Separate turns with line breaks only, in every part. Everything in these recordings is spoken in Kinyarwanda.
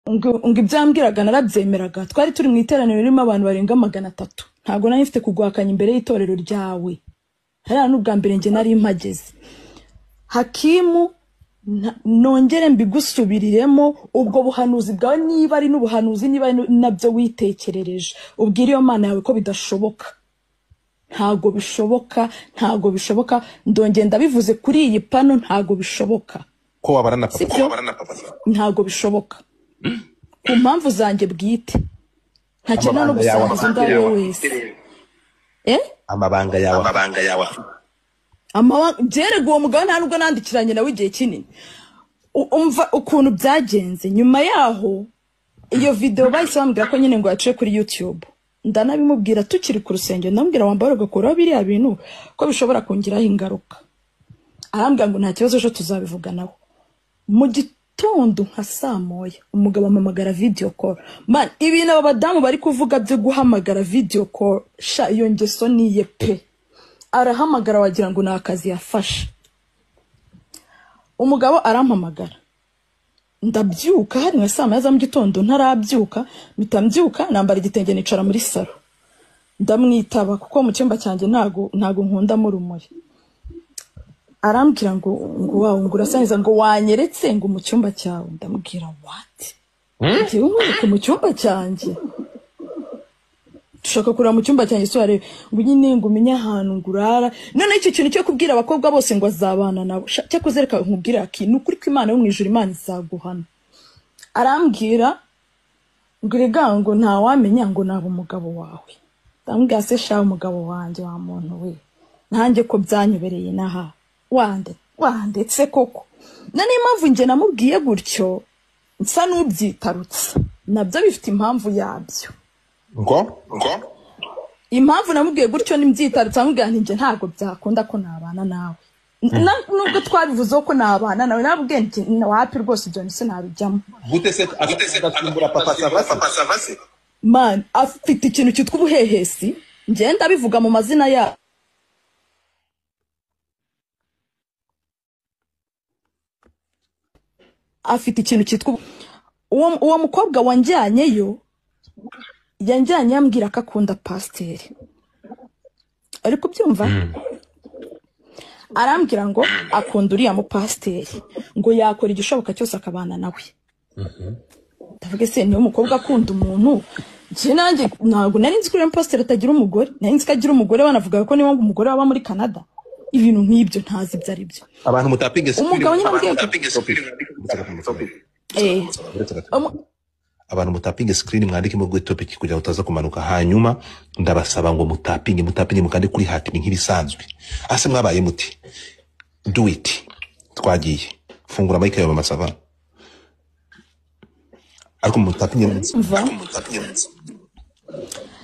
ngo ibyambwiraga narabyemeraga. Twari turi mu iteraniro ririmo abantu barenga 300. Ntago nari mfite kugwakanya imbere y'itorero ryawe. Hariya n'ubwa mbere nge nari mpageze. Hakimu nongere mbigusubiriremo ubwo buhanuzi bwawe niba ari n'ubuhanuzi niba nabyo witekerereje. Ubwira iyo Mana yawe ko bidashoboka. Ntago bishoboka ndongenda bivuze kuri iyi pano ntago bishoboka.
Ko wabarana papa.
Ntago bishoboka. Ku mpamvu zanjye bwite. Ntakena no gusangiza ndawe wese.
Amabanga yawe.
Jerego uwo mugabo nta nubwo nandikiranye nawe igihe kinini. Umva ukuntu byagenze nyuma yaho iyo video bahise bambwira ko nyine ngo yaciye kuri YouTube. Ndanabimubwira tukiri ku rusengero ndambwira wambara gakora biriya bintu ko bishobora kongeraho ingaruka. Arambwira ngo nta kibazo cyo tuzabivuganaho. Mu gitondo nka saa moya umugabo amamagara video call. Man ibintu abadamu bari kuvuga byo guhamagara video call sha iyo ngeso niye pe. Arahamagara wagira ngo nakazi yafashe. Umugabo arampamagara. Ndabyuka hari nka saa moya za mu gitondo ntarabyuka mitambyuka nambara igitenge nicara muri salo. Ndamwitaba kuko mu cyumba cyanjye ntago nkunda mu rumuri. Arambwira ngo wawe ngurasaniza ngo wanyeretse ngo mu cyumba cyawe. Ndamubwira what? Ngiye ngo mu cyumba cyanjye. Dushaka kurira mu cyumba cyanjye so arebe ngo nyine ngo umenye ahantu ngurara. None icyo kintu cyo kubwira abakobwa bose ngo azabana nabo. Cyo kuzereka nkubwira ati nukuri ko Imana yo mu ijuru Imana izaguhana. Arambwira ngo rega ngo nta wamenya ngo nabo umugabo wawe. Ndambwira se sha umugabo wanjye wa muntu we. Nanjye ko byanyubereye naha. Wandetse koko. Nani impamvu nge namubwiye gutyo nsa n'ubyitarutse. Nabyo bifite impamvu yabyo.
Ngo
impamvu namubwiye gutyo nimbyitaritse amubwira nti nge ntago byakunda ko nabana nawe. Nubwo twabivuze ko nabana nawe nabubwiye nti wapi rwose ibyo nise nabijyamo.
Gute se agasimbura papa savase?
Man afite ikintu cyitwa ubuhehesi. Nge ndabivuga mu mazina ya afite ikintu cyitwa uwo mukobwa wanjyanyeyo yanjyanye yambwira ko akunda pasiteri. Ariko byumva arambwira ngo akunda uriya mu pasiteri ngo yakora igishoboka cyose akabana nawe. Ndavuga se niyo mukobwa akunda umuntu je nanjye ntago nari nzi ko uriya pasiteri atagira umugore. Nari nzi ko agira umugore banavuga ko niba umugore waba muri Canada. Ibintu nk'ibyo ntazi ibyo ari byo.
Abantu mutapinge
umugabo nyine
abantu mutapinge screen mwandike mu topic kugira utaza kumanuka hanyuma ndabasaba ngo mutapinge mukandi kuri hati nk'ibisanzwe. Ase mwabaye muti do it twagiye fungura mic yawe masava ariko mutapinge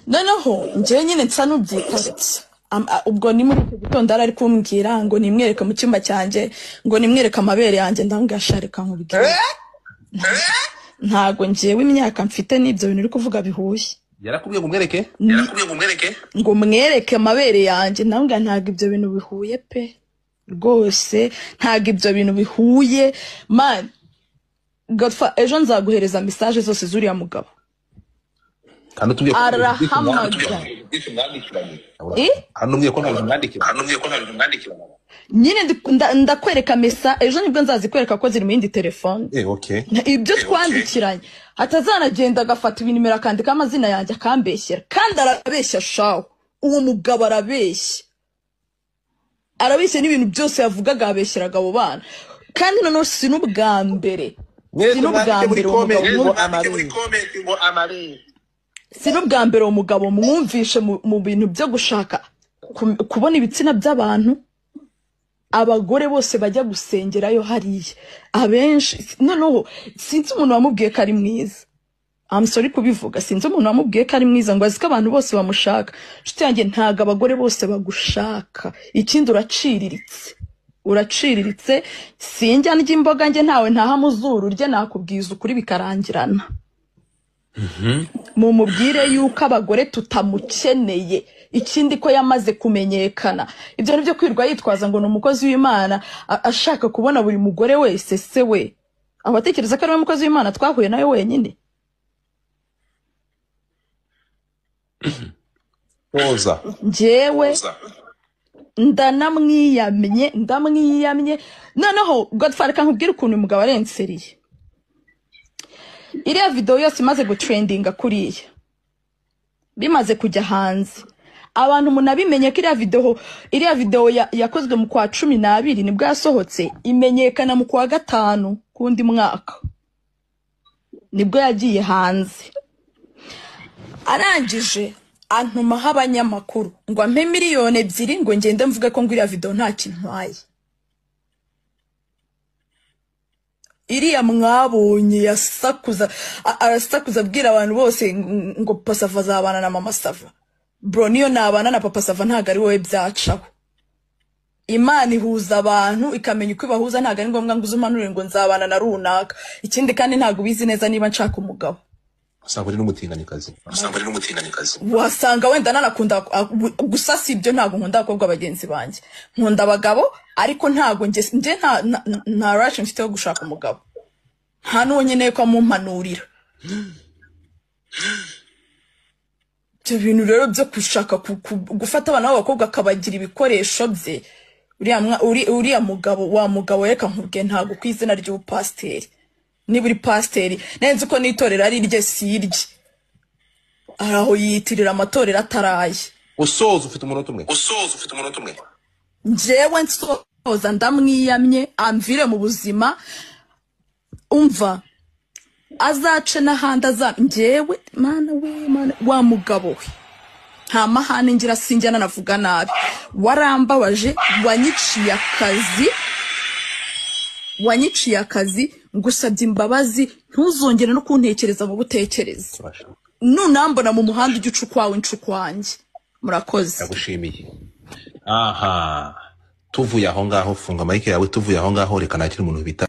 noneho nje nyine nsa n'ubyitarutse. Ubwo ni muri gitondo ari kumbwira ngo nimwereke mu cyumba cyanjye ngo nimwereke amabere yanjye ndangashareka nkubwira. Ntago njewe imyaka mfite n'ibyo bintu uri kuvuga bihuye.
Yarakubwiye ngo umwereke?
Ngo mwereke amabere yanjye ndanga ntago ibyo bintu bihuye pe. Rwose ntago ibyo bintu bihuye. Man Godfa ejo nzaguhereza message zose zuriya mugabo.
Kandi tugiye
arahamagara.
Anumye ko ntabimwandikira.
Nyine ndakwereka mesa ejo nibwo nzazikwereka ko ziri mu yindi telefone.
Okay.
Ibyo twandikiranye hatazanagenda agafata ibinimero akandika amazina yanjye akambeshyera. Kandi arabeshya shawo. Uwo mugabo arabeshya. Arabeshya n'ibintu byose yavugaga abeshyeraga abo bana. Kandi noneho si n'ubwa mbere. Sinubwa mbere umugabo mwumvishe mu bintu byo gushaka kubona ibitsina by'abantu. Abagore bose bajya gusengerayo hariya abenshi noneho sinzi umuntu wamubwiye ko ari mwiza. I'm sorry kubivuga sinzi umuntu wamubwiye ko ari mwiza ngo azika abantu bose bamushaka. Nshuti yanjye ntaga abagore bose bagushaka. Ikindi uraciriritse sinjya ndya imboga nge ntawe ntaha muzuru rye nakubwiza ukuri bikarangirana. Mumubwire yuko abagore tutamukeneye. Ikindi ko yamaze kumenyekana. Ibyo nibyo kwirwa yitwaza ngo n'umukozi w'Imana ashaka kubona buri mugore wese se we. abatekereza ko ari we mukozi w'Imana twahuye nawe wenyine.
Roza
Njyewe ndamwiyamye noneho Godfather kankubwira ukuntu umugabo arenseriye. Iriya video yose imaze gutrendinga kuriya bimaze kujya hanze, abantu munabimenye ko iriya video yakozwe mu kwa 12 nibwo yasohotse, imenyekana mu kwa 5 kundi mwaka nibwo yagiye hanze. Arangije antuma abanyamakuru ngo ampe miliyoni 2 ngo ngende mvuge ko ngo iriya video nta kintu ntwaye. Iriya mwabonye yasakuza arasakuza abwira abantu bose ngo Papa Sava azabana na Mama Sava. Bro, niyo nabana na Papa Sava ntago ari wowe byacaho. Imana ihuza abantu ikamenya uko ibahuza, ntago ari ngombwa ngo uzumanure ngo nzabana na runaka. Ikindi kandi ntago bizi neza niba nshaka umugabo.
usanga uri n'umutinganikazi
wasanga wenda nanakunda gusa sibyo, ntago nkunda abakobwa bagenzi banjye, nkunda abagabo ariko ntago nje nta rush mfite yo gushaka umugabo, nta n'uwo nkeneye ko amumpanurira. Ibyo bintu rero byo gushaka gufata abana b'abakobwa akabagira ibikoresho bye, uriya mugabo wa mugabo reka nkubwe ntago kwizina ry'ubupasteri. Niba uri pasteri nenze uko nitorera ari rye sirye, araho yitirira amatorero ataraye.
usoza ufite umunota umwe
Njyewe nsoza ndamwiyamye amvire mu buzima, umva azace n'ahandi njyewe mana wa mugabo we nta mahane ngira, sinjyana navuga nabi, warambabaje, wanyiciye akazi ngusabye imbabazi, ntuzongere no kuntekereza mu butekereza, nunambona mu muhanda ujye ucukwawe ncukwanjye. Murakoze.
Ndagushimiye. Aha, tuvuye aho ngaho, funga mike yawe, tuvuye aho ngaho reka nakira umuntu bita